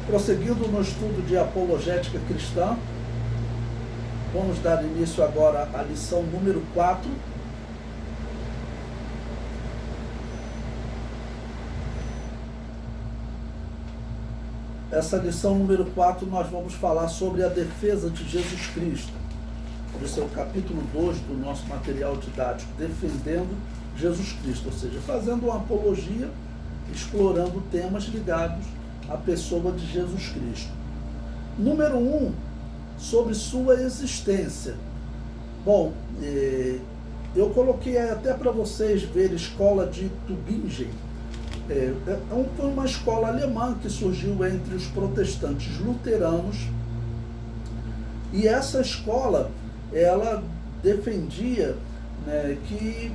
Prosseguindo no estudo de apologética cristã, vamos dar início agora à lição número 4. Essa lição número 4 nós vamos falar sobre a defesa de Jesus Cristo. Esse é o capítulo 2 do nosso material didático, defendendo Jesus Cristo, ou seja, fazendo uma apologia, explorando temas ligados à pessoa de Jesus Cristo. Número 1, sobre sua existência. Bom, eu coloquei até para vocês ver a escola de Tübingen. Foi uma escola alemã que surgiu entre os protestantes luteranos, e essa escola, ela defendia, né, que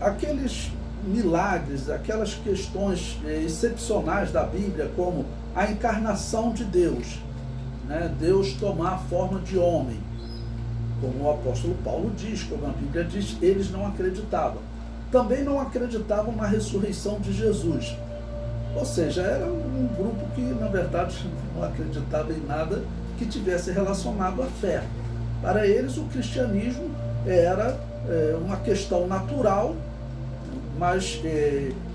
aqueles milagres, aquelas questões excepcionais da Bíblia, como a encarnação de Deus, né, Deus tomar a forma de homem, como o apóstolo Paulo diz, como a Bíblia diz, eles não acreditavam. Também não acreditavam na ressurreição de Jesus. Ou seja, era um grupo que, na verdade, não acreditava em nada que tivesse relacionado à fé. Para eles, o cristianismo era uma questão natural, mas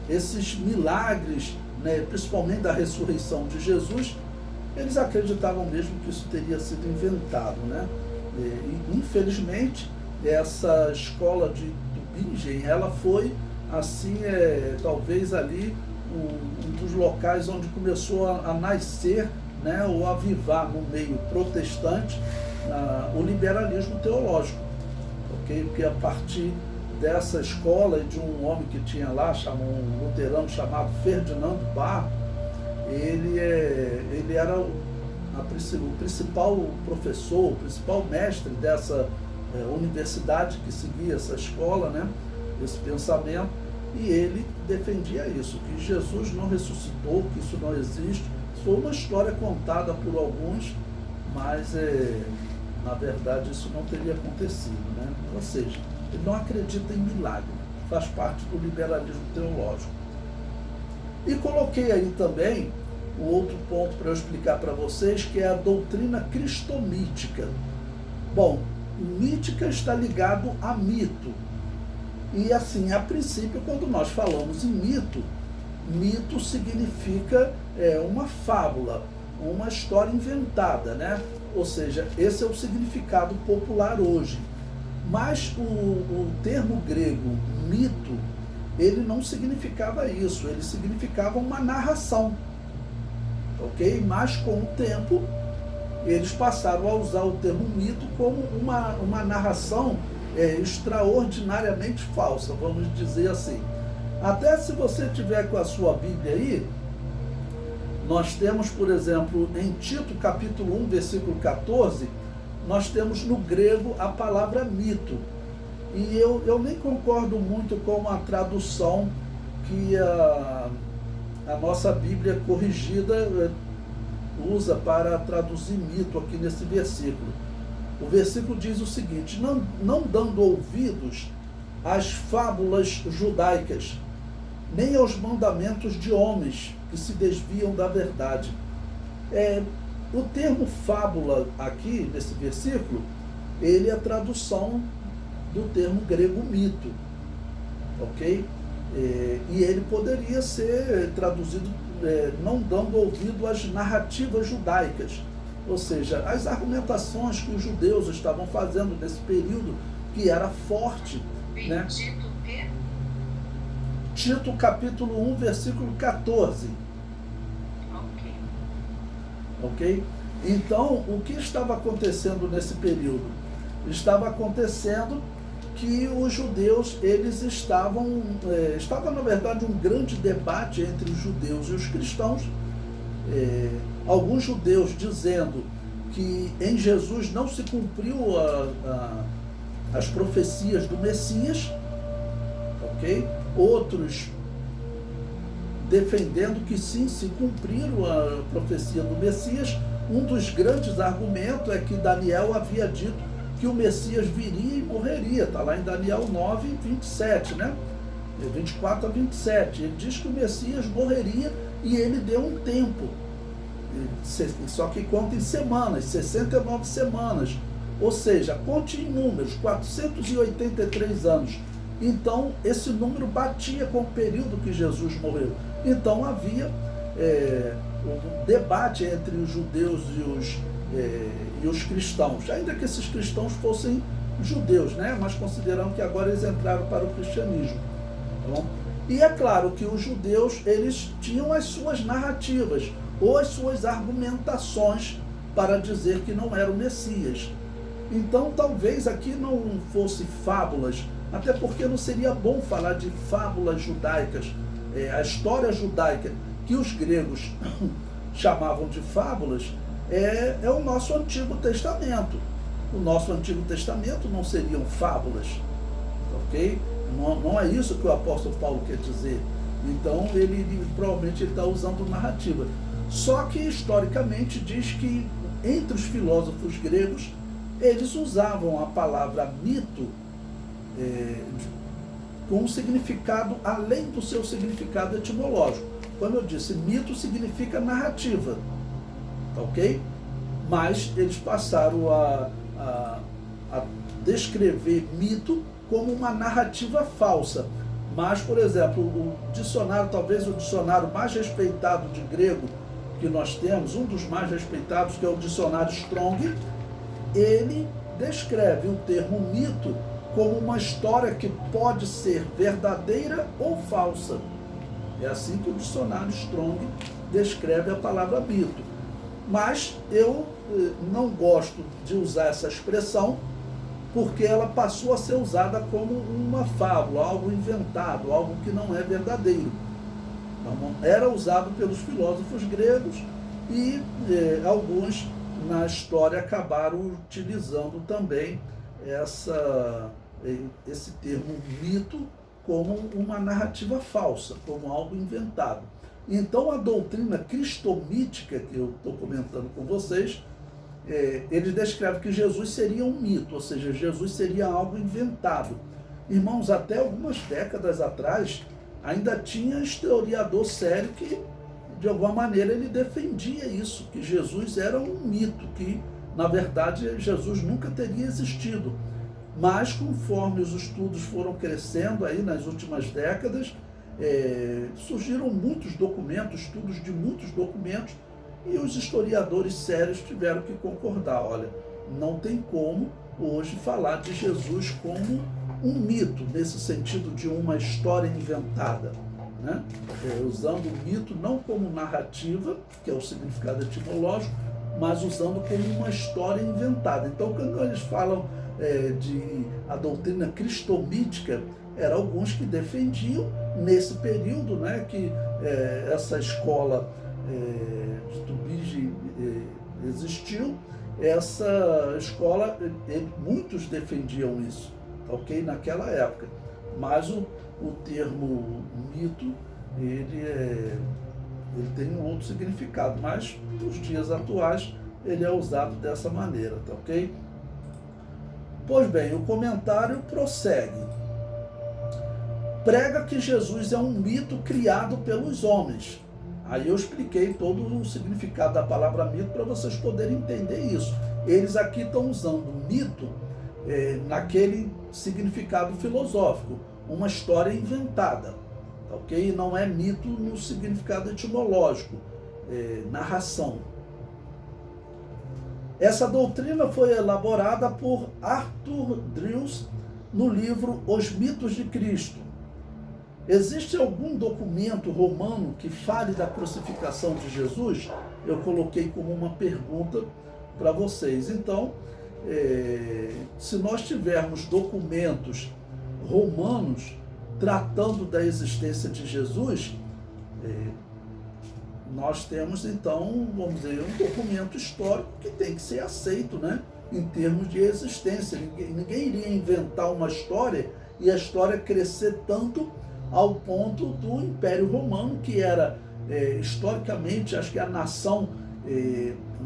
esses milagres, né, principalmente da ressurreição de Jesus, eles acreditavam mesmo que isso teria sido inventado, né? E, infelizmente, essa escola de Tübingen, ela foi, assim, talvez ali um dos locais onde começou a nascer, né, ou avivar no meio protestante o liberalismo teológico, okay? Porque a partir dessa escola de um homem que tinha lá, um luterano chamado Ferdinand Barr, ele era o principal professor, o principal mestre dessa universidade que seguia essa escola, né, esse pensamento, e ele defendia isso, que Jesus não ressuscitou, que isso não existe. Foi uma história contada por alguns, mas na verdade isso não teria acontecido, né? Ou seja, ele não acredita em milagre, faz parte do liberalismo teológico. E coloquei aí também o outro ponto para eu explicar para vocês, que é a doutrina cristomítica. Bom, mítica está ligado a mito. E assim, a princípio, quando nós falamos em mito, mito significa uma fábula, uma história inventada, né? Ou seja, esse é o significado popular hoje. Mas o termo grego mito, ele não significava isso, ele significava uma narração, ok? Mas com o tempo, eles passaram a usar o termo mito como uma narração extraordinariamente falsa, vamos dizer assim. Até se você tiver com a sua Bíblia aí, nós temos, por exemplo, em Tito capítulo 1, versículo 14, nós temos no grego a palavra mito. E eu nem concordo muito com a tradução que a nossa Bíblia corrigida usa para traduzir mito aqui nesse versículo. O versículo diz o seguinte: não dando ouvidos às fábulas judaicas, nem aos mandamentos de homens que se desviam da verdade. O termo fábula aqui, nesse versículo, ele é a tradução do termo grego mito, ok? E ele poderia ser traduzido não dando ouvido às narrativas judaicas, ou seja, as argumentações que os judeus estavam fazendo nesse período, que era forte, né? Tito capítulo 1, versículo 14. Ok? Então, o que estava acontecendo nesse período? Estava acontecendo que os judeus, eles estava na verdade um grande debate entre os judeus e os cristãos, alguns judeus dizendo que em Jesus não se cumpriu as profecias do Messias, ok? Outros defendendo que sim, se cumpriram a profecia do Messias. Um dos grandes argumentos é que Daniel havia dito que o Messias viria e morreria, está lá em Daniel 9, 27, né? 24 a 27, ele diz que o Messias morreria e ele deu um tempo. só que conta em semanas, 69 semanas, ou seja, conte em números, 483 anos. Então, esse número batia com o período que Jesus morreu. Então, havia um debate entre os judeus e os cristãos, ainda que esses cristãos fossem judeus, né? Mas considerando que agora eles entraram para o cristianismo. Tá bom? E é claro que os judeus, eles tinham as suas narrativas, ou as suas argumentações para dizer que não era o Messias. Então, talvez aqui não fosse fábulas, até porque não seria bom falar de fábulas judaicas. A história judaica, que os gregos chamavam de fábulas, é o nosso Antigo Testamento. O nosso Antigo Testamento não seriam fábulas, ok? Não é isso que o apóstolo Paulo quer dizer. Então, provavelmente ele está usando narrativa. Só que, historicamente, diz que entre os filósofos gregos, eles usavam a palavra mito com um significado além do seu significado etimológico. Como eu disse, mito significa narrativa, ok? Mas eles passaram a descrever mito como uma narrativa falsa. Mas, por exemplo, o dicionário, talvez o dicionário mais respeitado de grego que nós temos, um dos mais respeitados, que é o dicionário Strong, ele descreve o termo mito como uma história que pode ser verdadeira ou falsa. É assim que o dicionário Strong descreve a palavra mito. Mas eu não gosto de usar essa expressão, porque ela passou a ser usada como uma fábula, algo inventado, algo que não é verdadeiro. Era usado pelos filósofos gregos e alguns na história acabaram utilizando também esse termo mito como uma narrativa falsa, como algo inventado. Então a doutrina cristomítica que eu estou comentando com vocês, ele descreve que Jesus seria um mito, ou seja, Jesus seria algo inventado. Irmãos, até algumas décadas atrás, ainda tinha historiador sério que, de alguma maneira, ele defendia isso, que Jesus era um mito, que, na verdade, Jesus nunca teria existido. Mas, conforme os estudos foram crescendo aí nas últimas décadas, surgiram muitos documentos, estudos de muitos documentos, e os historiadores sérios tiveram que concordar. Olha, não tem como hoje falar de Jesus como um mito, nesse sentido de uma história inventada, né? Usando o mito não como narrativa, que é o significado etimológico, mas usando como uma história inventada. Então, quando eles falam de a doutrina cristomítica, eram alguns que defendiam, nesse período, né, que essa escola de Tubige existiu. Essa escola, muitos defendiam isso, ok? Naquela época. Mas o termo mito, ele tem um outro significado, mas nos dias atuais ele é usado dessa maneira, tá ok? Pois bem, o comentário prossegue. Prega que Jesus é um mito criado pelos homens. Aí eu expliquei todo o significado da palavra mito para vocês poderem entender isso. Eles aqui estão usando mito naquele significado filosófico, uma história inventada, ok? Não é mito no significado etimológico, narração. Essa doutrina foi elaborada por Arthur Dries no livro Os Mitos de Cristo. Existe algum documento romano que fale da crucificação de Jesus? Eu coloquei como uma pergunta para vocês. Então, se nós tivermos documentos romanos tratando da existência de Jesus, nós temos, então, vamos dizer, um documento histórico que tem que ser aceito, né, em termos de existência. Ninguém iria inventar uma história e a história crescer tanto ao ponto do Império Romano, que era, historicamente, acho que a nação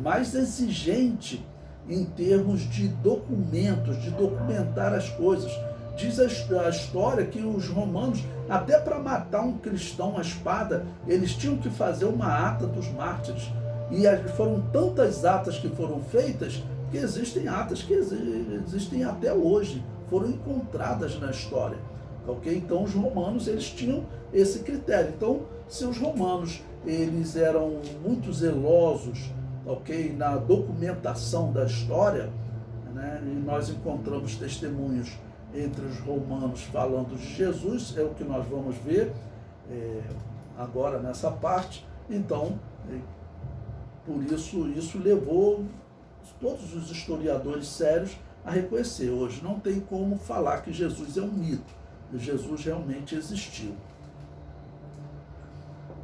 mais exigente em termos de documentos, de documentar as coisas. Diz a história que os romanos, até para matar um cristão à espada, eles tinham que fazer uma ata dos mártires. E foram tantas atas que foram feitas que existem atas que existem até hoje, foram encontradas na história. Ok? Então os romanos eles tinham esse critério. Então, se os romanos eles eram muito zelosos, ok, na documentação da história, né, e nós encontramos testemunhos entre os romanos falando de Jesus, é o que nós vamos ver agora nessa parte. Então, por isso levou todos os historiadores sérios a reconhecer. Hoje não tem como falar que Jesus é um mito. Jesus realmente existiu.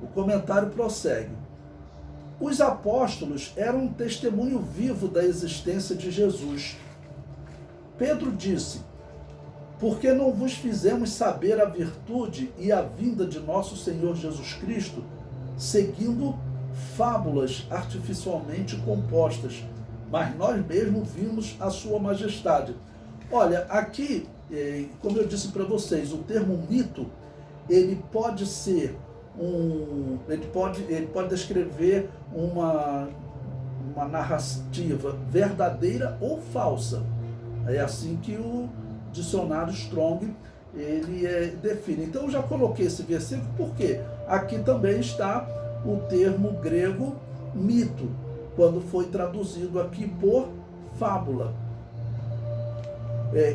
O comentário prossegue. Os apóstolos eram um testemunho vivo da existência de Jesus. Pedro disse: porque não vos fizemos saber a virtude e a vinda de nosso Senhor Jesus Cristo, seguindo fábulas artificialmente compostas, mas nós mesmos vimos a sua majestade. Olha, aqui, como eu disse para vocês, o termo mito, ele pode ser ele pode descrever uma narrativa verdadeira ou falsa. É assim que o dicionário Strong ele define. Então eu já coloquei esse versículo porque aqui também está o termo grego mito, quando foi traduzido aqui por fábula.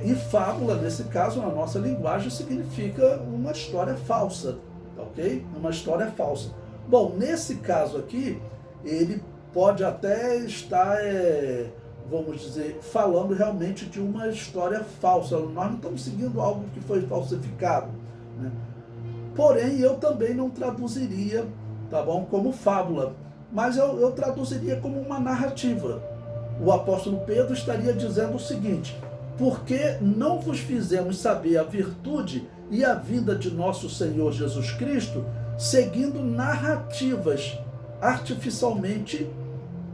E fábula, nesse caso, na nossa linguagem, significa uma história falsa, ok? Uma história falsa. Bom, nesse caso aqui, ele pode até estar, vamos dizer, falando realmente de uma história falsa. Nós não estamos seguindo algo que foi falsificado, né? Porém, eu também não traduziria, tá bom, como fábula, mas eu traduziria como uma narrativa. O apóstolo Pedro estaria dizendo o seguinte: porque não vos fizemos saber a virtude e a vinda de nosso Senhor Jesus Cristo, seguindo narrativas artificialmente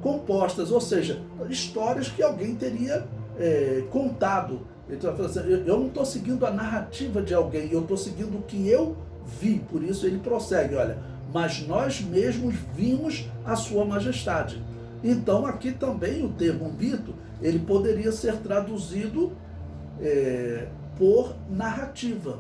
compostas, ou seja, histórias que alguém teria contado. Ele está falando assim, eu não estou seguindo a narrativa de alguém, eu estou seguindo o que eu vi. Por isso ele prossegue, olha, mas nós mesmos vimos a sua majestade. Então aqui também o termo mito, ele poderia ser traduzido por narrativa,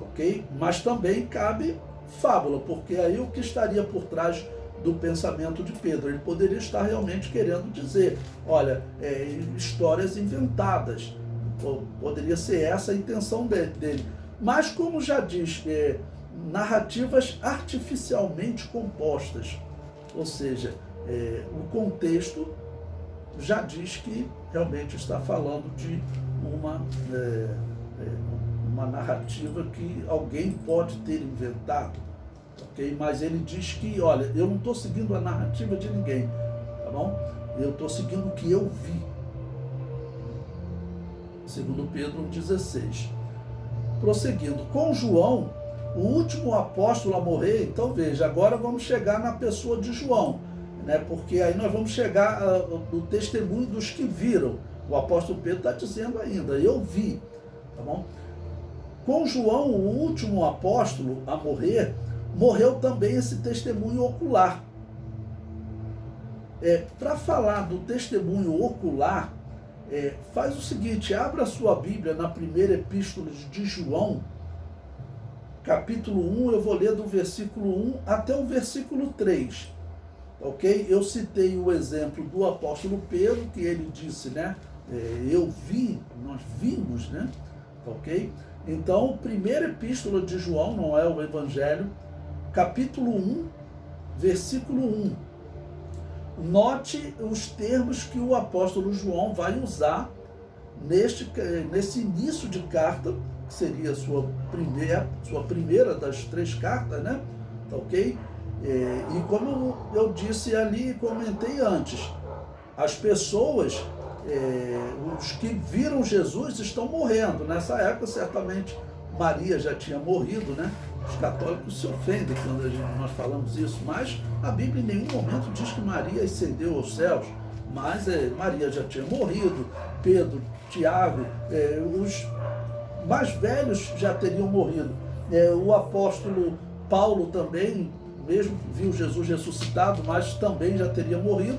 ok? Mas também cabe fábula, porque aí o que estaria por trás do pensamento de Pedro? Ele poderia estar realmente querendo dizer, olha, histórias inventadas, poderia ser essa a intenção dele. Mas como já diz, narrativas artificialmente compostas, ou seja, o contexto já diz que realmente está falando de uma narrativa que alguém pode ter inventado, ok? Mas ele diz que, olha, eu não estou seguindo a narrativa de ninguém, tá bom? Eu estou seguindo o que eu vi. Segundo Pedro 1,16. Prosseguindo, com João, o último apóstolo a morrer, então veja, agora vamos chegar na pessoa de João, né? Porque aí nós vamos chegar no testemunho dos que viram. O apóstolo Pedro está dizendo ainda, eu vi, tá bom? Com João, o último apóstolo a morrer, morreu também esse testemunho ocular. Para falar do testemunho ocular, faz o seguinte, abra a sua Bíblia na primeira epístola de João, capítulo 1, eu vou ler do versículo 1 até o versículo 3. Ok? Eu citei o exemplo do apóstolo Pedro, que ele disse, né? Eu vi, nós vimos, né? Ok? Então, primeira epístola de João, não é o Evangelho, capítulo 1, versículo 1. Note os termos que o apóstolo João vai usar nesse início de carta, que seria a sua primeira das 3 cartas, né? Ok? E como eu disse ali e comentei antes, as pessoas, os que viram Jesus estão morrendo. Nessa época, certamente, Maria já tinha morrido, né? Os católicos se ofendem quando nós falamos isso, mas a Bíblia em nenhum momento diz que Maria ascendeu aos céus, mas Maria já tinha morrido, Pedro, Tiago, os mais velhos já teriam morrido. O apóstolo Paulo também, mesmo viu Jesus ressuscitado, mas também já teria morrido.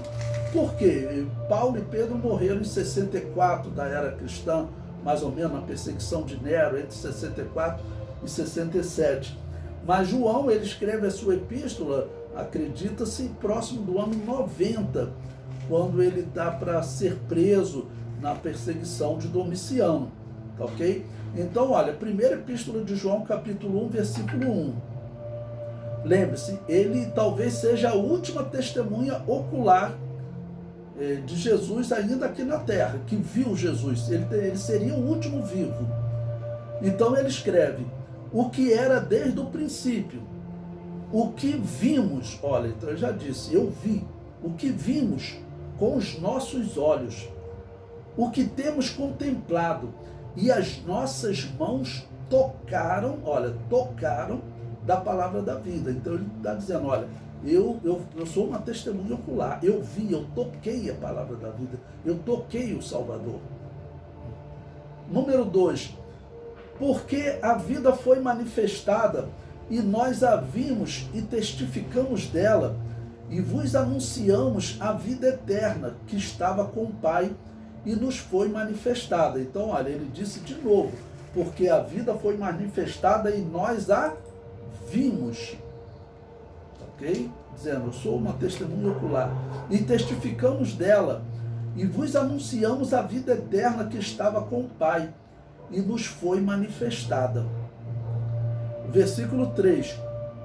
Por quê? Paulo e Pedro morreram em 64 da era cristã, mais ou menos, na perseguição de Nero, entre 64 e 67. Mas João, ele escreve a sua epístola, acredita-se, próximo do ano 90, quando ele está para ser preso na perseguição de Domiciano, tá ok? Então, olha, primeira epístola de João, capítulo 1, versículo 1. Lembre-se, ele talvez seja a última testemunha ocular de Jesus ainda aqui na terra, que viu Jesus. Ele seria o último vivo. Então ele escreve: o que era desde o princípio, o que vimos, olha, então eu já disse, eu vi, o que vimos com os nossos olhos, o que temos contemplado, e as nossas mãos tocaram, olha, tocaram da palavra da vida. Então ele está dizendo, olha, eu sou uma testemunha ocular, eu vi, eu toquei a palavra da vida, eu toquei o Salvador. Número 2, porque a vida foi manifestada e nós a vimos e testificamos dela e vos anunciamos a vida eterna que estava com o Pai e nos foi manifestada. Então, olha, ele disse de novo, porque a vida foi manifestada e nós a vimos. Ok? Dizendo, eu sou uma testemunha ocular. E testificamos dela e vos anunciamos a vida eterna que estava com o Pai e nos foi manifestada. Versículo 3.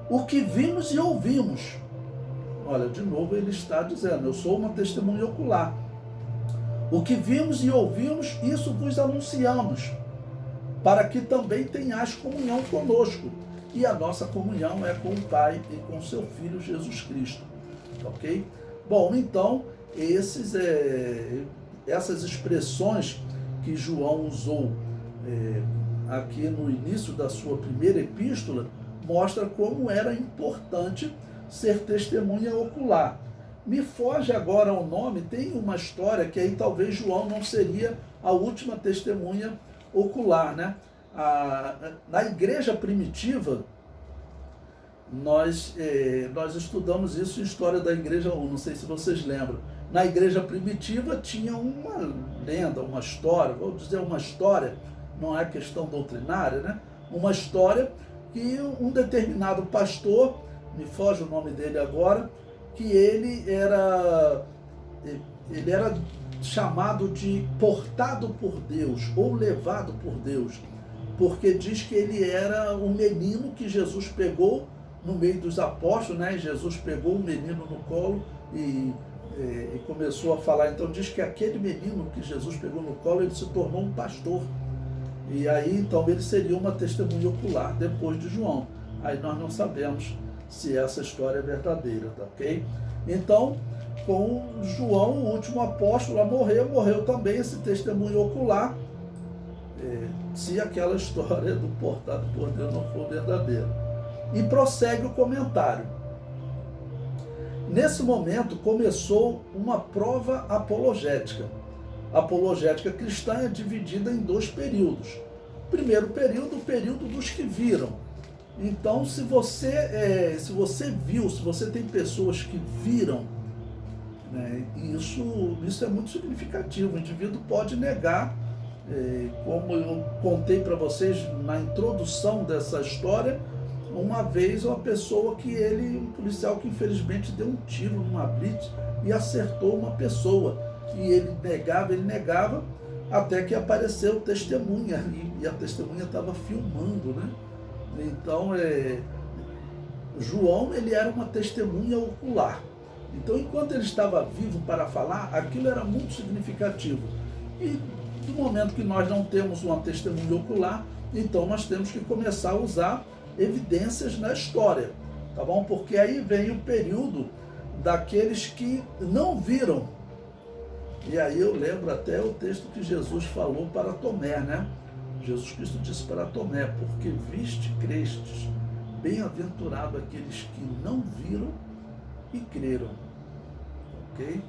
O que vimos e ouvimos. Olha, de novo ele está dizendo, eu sou uma testemunha ocular. O que vimos e ouvimos, isso vos anunciamos, para que também tenhais comunhão conosco. E a nossa comunhão é com o Pai e com seu Filho Jesus Cristo. Ok? Bom, então, essas expressões que João usou aqui no início da sua primeira epístola, mostra como era importante ser testemunha ocular. Me foge agora o nome, tem uma história que aí talvez João não seria a última testemunha ocular, né? Na igreja primitiva, nós estudamos isso em História da Igreja 1, não sei se vocês lembram. Na igreja primitiva tinha uma lenda, uma história, vou dizer uma história, não é questão doutrinária, né? Uma história que um determinado pastor, me foge o nome dele agora, que ele era chamado de portado por Deus ou levado por Deus, porque diz que ele era um menino que Jesus pegou no meio dos apóstolos, né? Jesus pegou o menino no colo e começou a falar. Então diz que aquele menino que Jesus pegou no colo, ele se tornou um pastor. E aí então ele seria uma testemunha ocular depois de João. Aí nós não sabemos se essa história é verdadeira, tá ok? Então, com João, o último apóstolo, morreu também esse testemunho ocular, se aquela história do portado por Deus não for verdadeira. E prossegue o comentário. Nesse momento começou uma prova apologética. A apologética cristã é dividida em 2 períodos. Primeiro período, o período dos que viram. Então, se você viu, se você tem pessoas que viram, né, isso é muito significativo. O indivíduo pode negar, como eu contei para vocês na introdução dessa história, uma vez uma pessoa um policial que infelizmente deu um tiro numa blitz e acertou uma pessoa. E ele negava, até que apareceu testemunha, e a testemunha estava filmando, né? Então, João, ele era uma testemunha ocular. Então, enquanto ele estava vivo para falar, aquilo era muito significativo. E no momento que nós não temos uma testemunha ocular, então nós temos que começar a usar evidências na história, tá bom? Porque aí vem o período daqueles que não viram. E aí eu lembro até o texto que Jesus falou para Tomé, né? Jesus Cristo disse para Tomé, porque viste, crestes, bem-aventurado aqueles que não viram e creram. Ok?